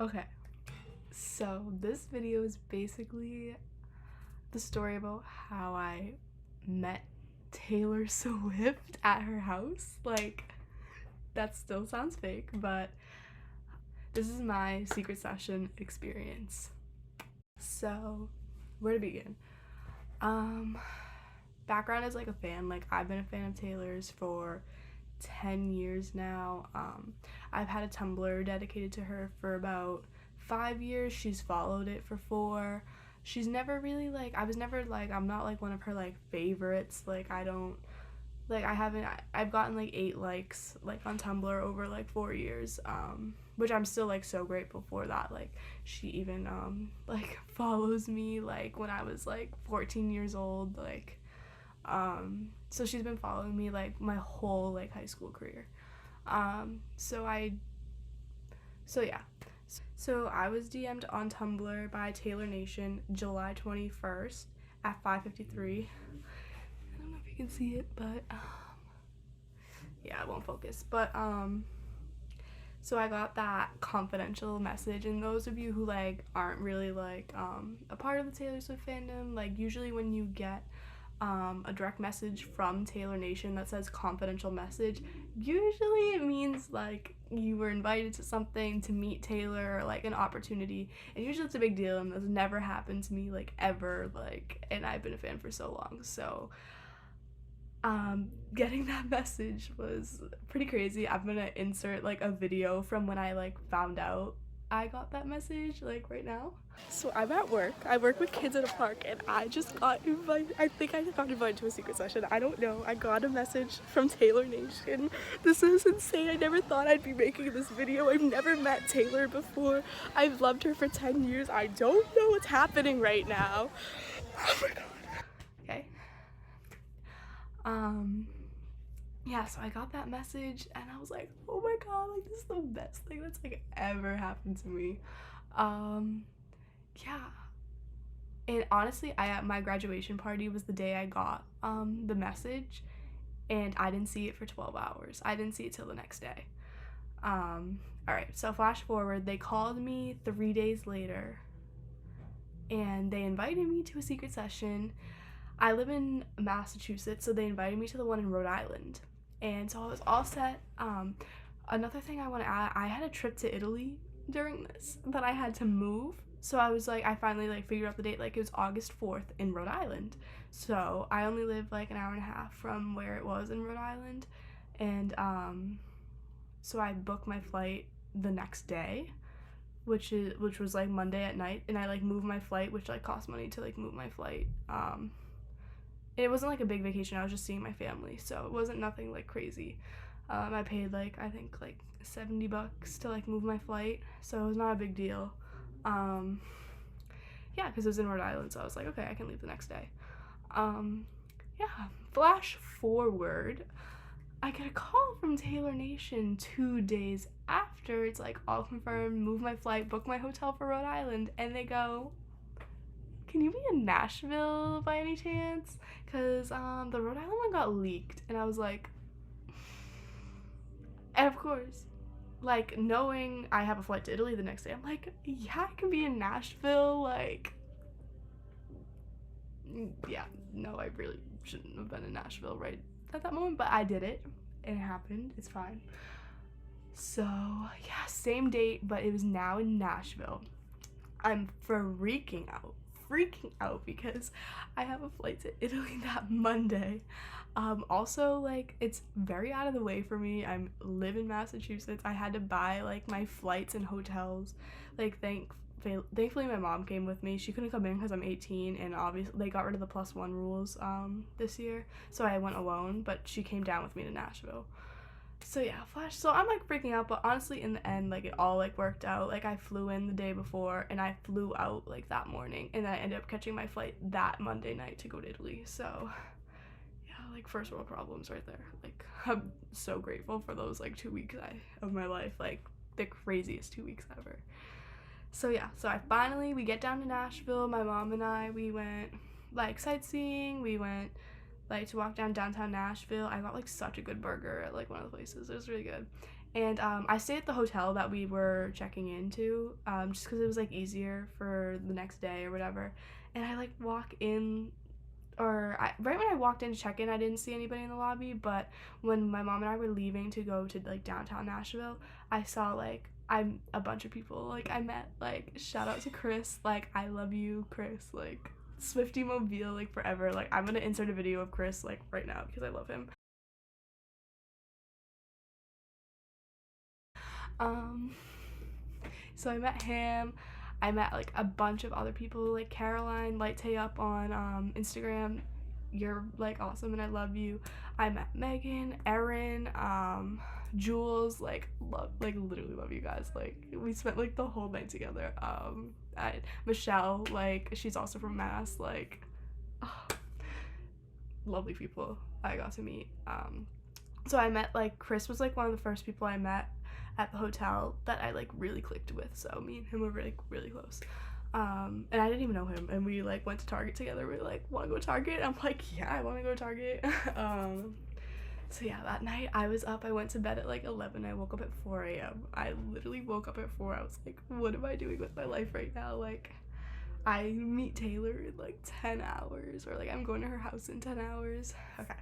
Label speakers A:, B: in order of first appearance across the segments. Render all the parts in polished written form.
A: Okay, so this video is basically the story about how I met Taylor Swift at her house. Like, that still sounds fake, but this is my secret session experience. So, where to begin? Um, Background is like a fan. Like, I've been a fan of Taylor's for 10 years now. I've had a Tumblr dedicated to her for about 5 years. She's followed it for 4. She's never really like, I was never like, I'm not like one of her like favorites. Like, I don't like, I've gotten like 8 likes like on Tumblr over like 4 years, which I'm still like so grateful for that. Like, she even like follows me like when I was like 14 years old. Like, so she's been following me like my whole like high school career. So yeah. So I was DM'd on Tumblr by Taylor Nation July 21st at 5:53. I don't know if you can see it, but yeah, it won't focus. But so I got that confidential message, and those of you who like aren't really like a part of the Taylor Swift fandom, like usually when you get a direct message from Taylor Nation that says confidential message, usually it means like you were invited to something to meet Taylor, or like an opportunity, and usually it's a big deal, and that's never happened to me like ever, like, and I've been a fan for so long. So getting that message was pretty crazy. I'm gonna insert like a video from when I like found out I got that message like right now. So I'm at work. I work with kids at a park, and I just got invited. I think I got invited to a secret session. I don't know. I got a message from Taylor Nation. This is insane. I never thought I'd be making this video. I've never met Taylor before. I've loved her for 10 years. I don't know what's happening right now. Oh my god. Okay. Yeah, so I got that message and I was like, oh my god, like this is the best thing that's like ever happened to me. Yeah. And honestly, I at my graduation party was the day I got the message, and I didn't see it for 12 hours. I didn't see it till the next day. Alright, so flash forward, they called me 3 days later and they invited me to a secret session. I live in Massachusetts, so they invited me to the one in Rhode Island. And so I was all set. Another thing I want to add, I had a trip to Italy during this, but I had to move. So I was like, I finally like figured out the date, like it was August 4th in Rhode Island. So I only live like an hour and a half from where it was in Rhode Island. And so I booked my flight the next day, which was like Monday at night, and I like moved my flight, which like cost money to like move my flight. It wasn't like a big vacation. I was just seeing my family, so it wasn't nothing like crazy. I paid like I think like $70 to like move my flight, so it was not a big deal. Yeah, because it was in Rhode Island, so I was like, okay, I can leave the next day. Yeah, flash forward, I get a call from Taylor Nation 2 days after. It's like all confirmed, move my flight, book my hotel for Rhode Island, and they go, can you be in Nashville by any chance? Because the Rhode Island one got leaked, and I was like, and of course, like knowing I have a flight to Italy the next day, I'm like, yeah, I can be in Nashville. Like, yeah, no, I really shouldn't have been in Nashville right at that moment, but I did it. It happened. It's fine. So yeah, same date, but it was now in Nashville. I'm freaking out because I have a flight to Italy that Monday. Also, like, it's very out of the way for me. I live in Massachusetts. I had to buy like my flights and hotels. Like, thankfully my mom came with me. She couldn't come in because I'm 18, and obviously they got rid of the +1 rules this year, so I went alone, but she came down with me to Nashville. So yeah, flash. So I'm like freaking out, but honestly in the end, like it all like worked out. Like I flew in the day before and I flew out like that morning, and then I ended up catching my flight that Monday night to go to Italy. So yeah, like first world problems right there. Like I'm so grateful for those like 2 weeks of my life, like the craziest 2 weeks ever. So yeah, so we get down to Nashville. My mom and I, we went like sightseeing. We went like to walk down downtown Nashville. I got like such a good burger at like one of the places. It was really good. And I stayed at the hotel that we were checking into, just because it was like easier for the next day or whatever. And I like walk in, right when I walked in to check in, I didn't see anybody in the lobby. But when my mom and I were leaving to go to like downtown Nashville, I saw like a bunch of people. Like I met, like, shout out to Chris. Like, I love you, Chris. Like, Swifty Mobile, like, forever. Like, I'm gonna insert a video of Chris like right now because I love him. Um, so I met him. I met like a bunch of other people, like Caroline, Light Tay up on Instagram. You're like awesome and I love you. I met Megan, Erin, Jules, like literally love you guys. Like we spent like the whole night together. Michelle, like she's also from Mass, like oh, lovely people I got to meet. So I met, like, Chris was like one of the first people I met at the hotel that I like really clicked with. So me and him were really really close. And I didn't even know him, and we like went to Target together. We were like, want to go to Target? I'm like, yeah, I want to go to Target. So yeah, that night I was up. I went to bed at like 11. I woke up at 4 a.m. I literally woke up at 4. I was like, what am I doing with my life right now? Like, I meet Taylor in like 10 hours, or like I'm going to her house in 10 hours. Okay.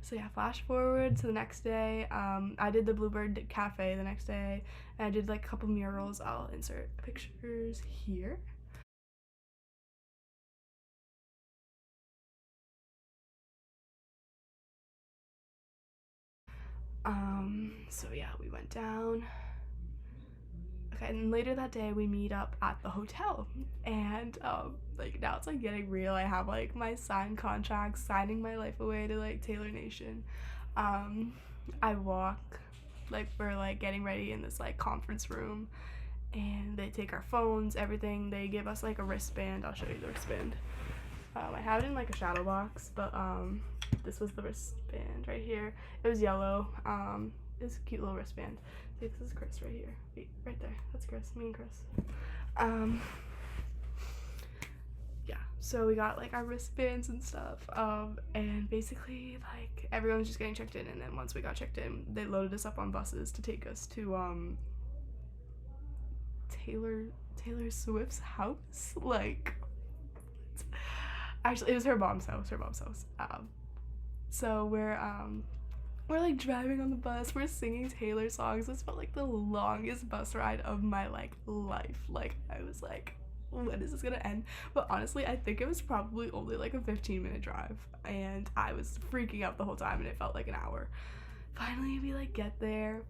A: So yeah, flash forward to the next day. I did the Bluebird Cafe the next day, and I did like a couple murals. I'll insert pictures here. So yeah, we went down. Okay, and later that day we meet up at the hotel, and like now it's like getting real. I have like my signed contract, signing my life away to like Taylor Nation. I walk, like we're like getting ready in this like conference room, and they take our phones, everything. They give us like a wristband. I'll show you the wristband. I have it in like a shadow box, but this was the wristband right here. It was yellow. It's a cute little wristband. See, this is Chris right here. Wait, right there. That's Chris. Me and Chris. Yeah. So we got like our wristbands and stuff. And basically like everyone was just getting checked in, and then once we got checked in, they loaded us up on buses to take us to Taylor Swift's house. Like, actually, it was her mom's house. So we're like driving on the bus. We're singing Taylor songs. This felt like the longest bus ride of my like life. Like I was like, when is this gonna end? But honestly, I think it was probably only like a 15-minute drive, and I was freaking out the whole time, and it felt like an hour. Finally, we like get there,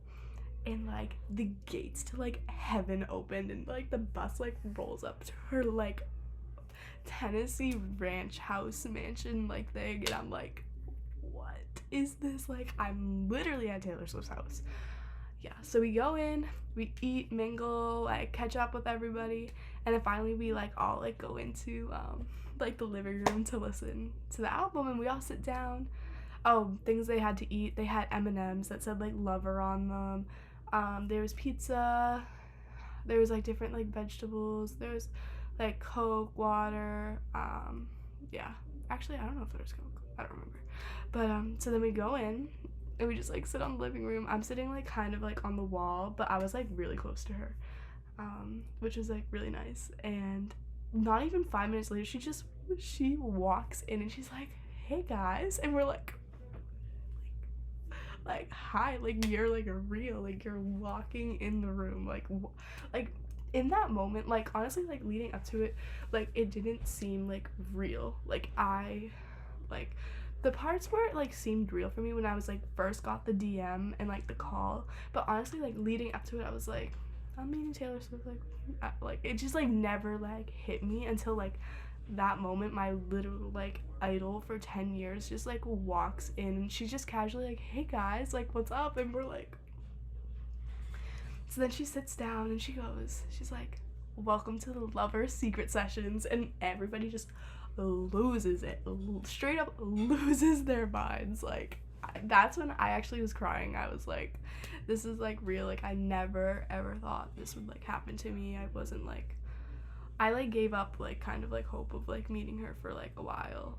A: and like the gates to like heaven opened, and like the bus like rolls up to her like Tennessee ranch house mansion like thing, and I'm like, what is this? Like, I'm literally at Taylor Swift's house. Yeah, so we go in, we eat, mingle, like catch up with everybody, and then finally we like all like go into like the living room to listen to the album, and we all sit down. Oh, things they had to eat. They had M&Ms that said like lover on them. There was pizza. There was like different like vegetables. There was like Coke, water. Yeah. Actually, I don't know if there was Coke. I don't remember. But so then we go in and we just like sit on the living room. I'm sitting like kind of like on the wall, but I was like really close to her, which was like really nice. And not even 5 minutes later, she walks in and she's like, "Hey guys," and we're like hi, like you're like real, like you're walking in the room, like in that moment, like honestly, like leading up to it, like it didn't seem like real. Like like the parts where it like seemed real for me when I was like first got the DM and like the call, but honestly like leading up to it I was like, I'm meeting Taylor Swift. Like it just like never like hit me until like that moment. My literal like idol for 10 years just like walks in, and she's just casually like, "Hey guys, like what's up?" And we're like, so then she sits down and she's like, "Welcome to the Lover Secret Sessions," and everybody just loses it, straight up loses their minds. Like that's when I actually was crying. I was like, this is like real. Like I never ever thought this would like happen to me. I wasn't like, I like gave up like kind of like hope of like meeting her for like a while.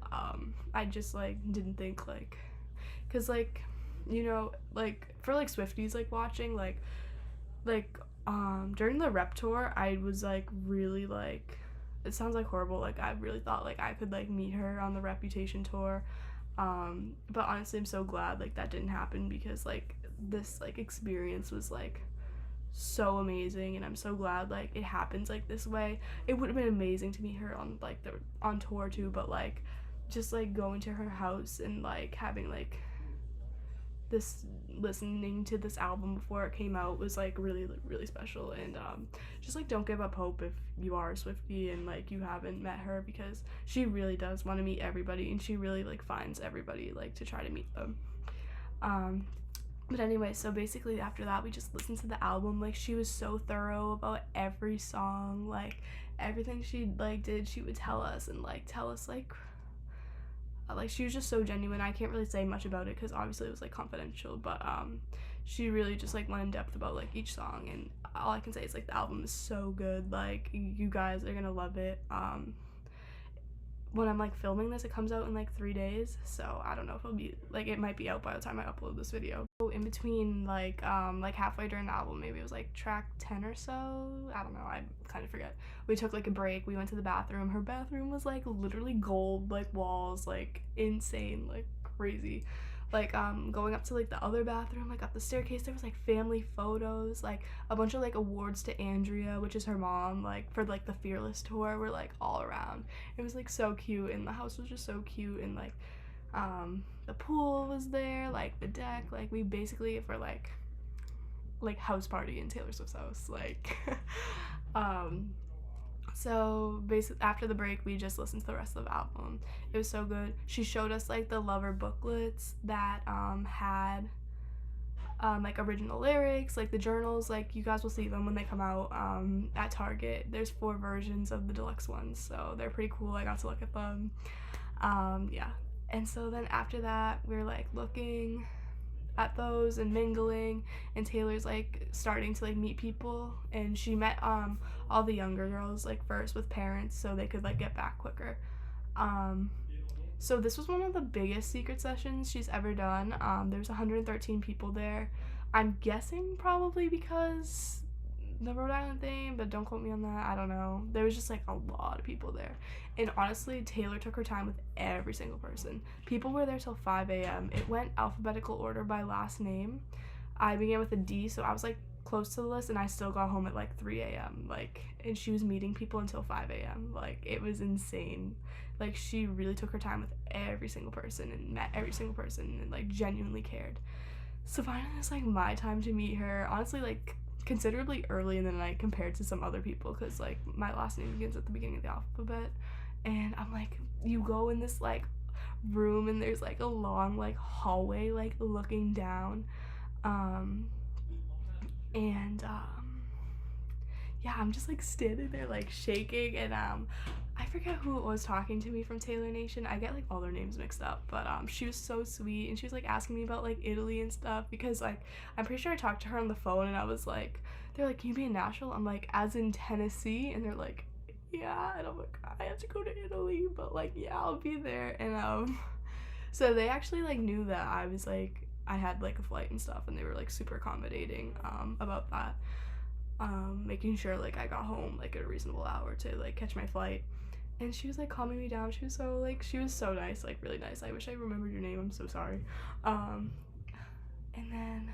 A: I just like didn't think like, cause like you know, like for like Swifties like watching like during the rep tour, I was like really like, it sounds like horrible, like I really thought like I could like meet her on the Reputation tour. But honestly, I'm so glad like that didn't happen, because like this like experience was like so amazing, and I'm so glad like it happens like this way. It would have been amazing to meet her on like the on tour too, but like just like going to her house and like having like this, listening to this album before it came out was like really really special. And just like don't give up hope if you are a Swiftie and like you haven't met her, because she really does want to meet everybody, and she really like finds everybody like to try to meet them. um but anyway, so basically after that we just listened to the album. Like she was so thorough about every song, like everything she like did she would tell us, and like tell us like she was just so genuine. I can't really say much about it because obviously it was like confidential, but she really just like went in depth about like each song, and all I can say is like the album is so good. Like you guys are gonna love it. When I'm like filming this, it comes out in like 3 days, so I don't know if it'll be like, it might be out by the time I upload this video. So in between like halfway during the album, maybe it was like track 10 or so, I don't know, I kind of forget, we took like a break, we went to the bathroom. Her bathroom was like literally gold like walls, like insane, like crazy. Like going up to like the other bathroom, like up the staircase, there was like family photos, like a bunch of like awards to Andrea, which is her mom, like for like the Fearless tour, were like all around. It was like so cute, and the house was just so cute, and like the pool was there, like the deck, like we basically for like house party in Taylor Swift's house, like um so basically after the break we just listened to the rest of the album. It was so good. She showed us like the Lover booklets that had like original lyrics, like the journals. Like you guys will see them when they come out at Target. There's 4 versions of the deluxe ones, so they're pretty cool. I got to look at them. Yeah. And so then after that we were like looking at those and mingling, and Taylor's like starting to like meet people, and she met all the younger girls like first with parents so they could like get back quicker. So this was one of the biggest secret sessions she's ever done. There's 113 people there. I'm guessing probably because the Rhode Island thing, but don't quote me on that. I don't know. There was just like a lot of people there. And honestly, Taylor took her time with every single person. People were there till 5 a.m. It went alphabetical order by last name. I began with a D, so I was like close to the list, and I still got home at like 3 a.m. Like, and she was meeting people until 5 a.m. Like, it was insane. Like, she really took her time with every single person and met every single person and like genuinely cared. So finally it's like my time to meet her. Honestly, like considerably early in the night compared to some other people, because like my last name begins at the beginning of the alphabet, and I'm like, you go in this like room, and there's like a long like hallway like looking down, and yeah, I'm just like standing there like shaking, and I forget who it was talking to me from Taylor Nation. I get like all their names mixed up, but she was so sweet, and she was like asking me about like Italy and stuff, because like I'm pretty sure I talked to her on the phone, and I was like, they're like, can you be in Nashville? I'm like, as in Tennessee? And they're like, yeah. And I'm like, I have to go to Italy, but like yeah, I'll be there. And so they actually like knew that I was like, I had like a flight and stuff, and they were like super accommodating about that, making sure like I got home like at a reasonable hour to like catch my flight. And she was like calming me down. She was so nice, like really nice. I wish I remembered your name. I'm so sorry. And then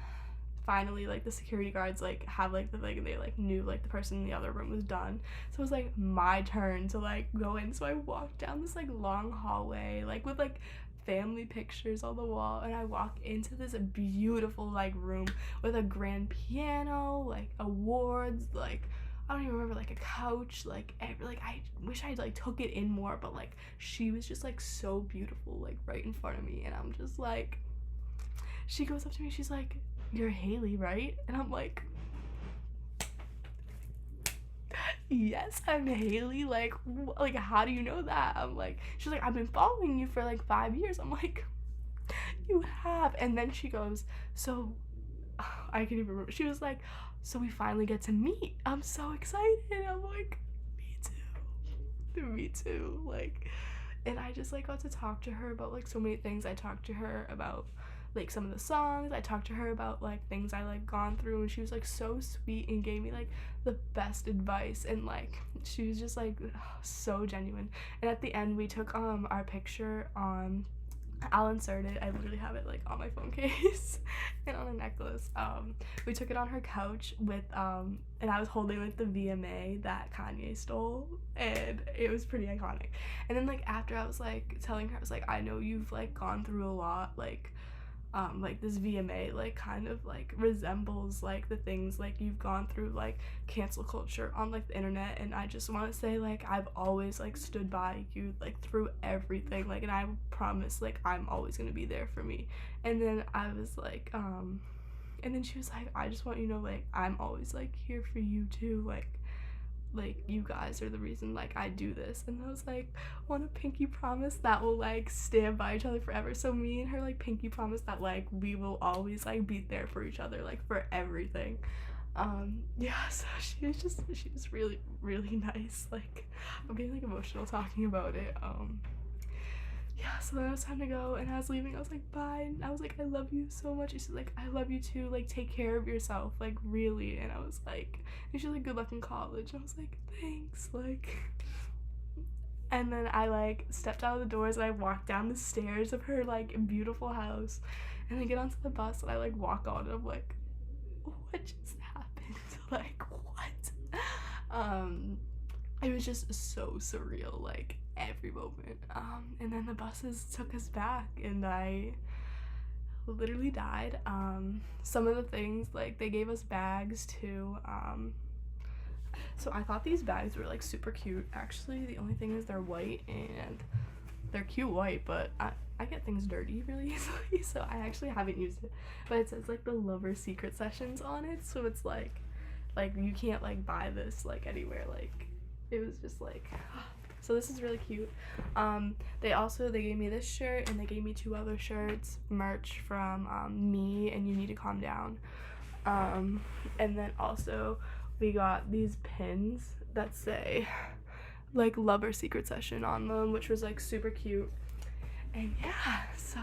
A: finally like the security guards like have like the thing, and they like knew like the person in the other room was done, so it was like my turn to like go in. So I walked down this like long hallway like with like family pictures on the wall, and I walk into this beautiful like room with a grand piano, like awards, like I don't even remember, like a couch, like I wish I like took it in more, but like she was just like so beautiful like right in front of me, and I'm just like, she goes up to me, she's like, you're Haley, right? And I'm like, yes, I'm Haley. Like how do you know that? I'm like, she's like, I've been following you for like 5 years. I'm like, you have. And then she goes, so I can even remember, she was like, so we finally get to meet. I'm so excited. I'm like, me too. Like, and I just like got to talk to her about like so many things. I talked to her about like some of the songs. I talked to her about like things I like gone through, and she was like so sweet and gave me like the best advice, and like she was just like so genuine. And at the end we took our picture on, I'll insert it, I literally have it like on my phone case and on a necklace. We took it on her couch with and I was holding like the VMA that Kanye stole, and it was pretty iconic. And then like after, I was like telling her, I was like, I know you've like gone through a lot, like this VMA like kind of like resembles like the things like you've gone through, like cancel culture on like the internet, and I just want to say like I've always like stood by you like through everything, like, and I promise like I'm always gonna be there for me. And then I was like and then she was like, I just want you to know like I'm always like here for you too, like you guys are the reason like I do this. And I was like, want a pinky promise that will like stand by each other forever. So me and her like pinky promise that like we will always like be there for each other like for everything. Yeah, so she was really really nice. Like I'm getting like emotional talking about it. Yeah, so then it was time to go, and I was leaving, I was like, bye, and I was like, I love you so much. She said like, I love you too, like take care of yourself, like really. And I was like, and she was like, good luck in college. I was like, thanks, like. And then I like stepped out of the doors, and I walked down the stairs of her like beautiful house, and I get onto the bus, and I like walk on, and I'm like, what just happened? Like what? It was just so surreal, like every moment. And then the buses took us back, and I literally died. Some of the things, like they gave us bags too. So I thought these bags were like super cute. Actually, the only thing is they're white, and they're cute white, but I get things dirty really easily, so I actually haven't used it. But it says like the lover secret sessions on it, so it's like you can't like buy this like anywhere. Like it was just like so this is really cute. They gave me this shirt, and they gave me 2 other shirts, merch from me and You Need to Calm Down. And then also we got these pins that say like lover secret session on them, which was like super cute. And yeah, so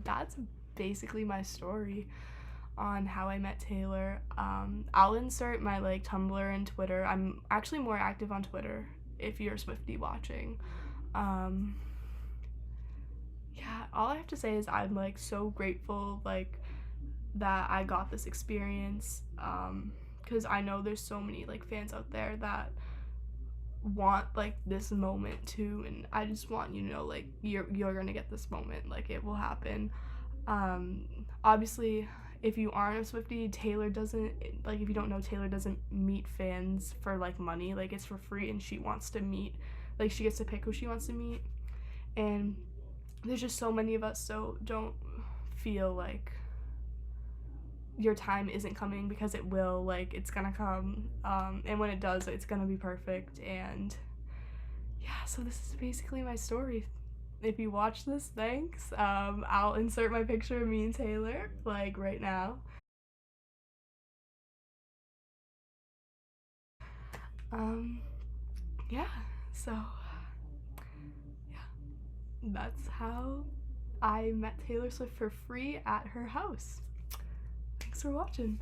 A: that's basically my story on how I met Taylor. I'll insert my like Tumblr and Twitter. I'm actually more active on Twitter if you're a Swiftie watching. Yeah, all I have to say is I'm like so grateful like that I got this experience, because I know there's so many like fans out there that want like this moment too, and I just want you to know like you're gonna get this moment, like it will happen. Obviously if you aren't a Swiftie, Taylor doesn't, like if you don't know, Taylor doesn't meet fans for like money, like it's for free, and she wants to meet, like she gets to pick who she wants to meet. And there's just so many of us, so don't feel like your time isn't coming, because it will, like it's gonna come, and when it does, it's gonna be perfect. And yeah, so this is basically my story. If you watch this, thanks. I'll insert my picture of me and Taylor like right now. Yeah, so yeah, that's how I met Taylor Swift for free at her house. Thanks for watching.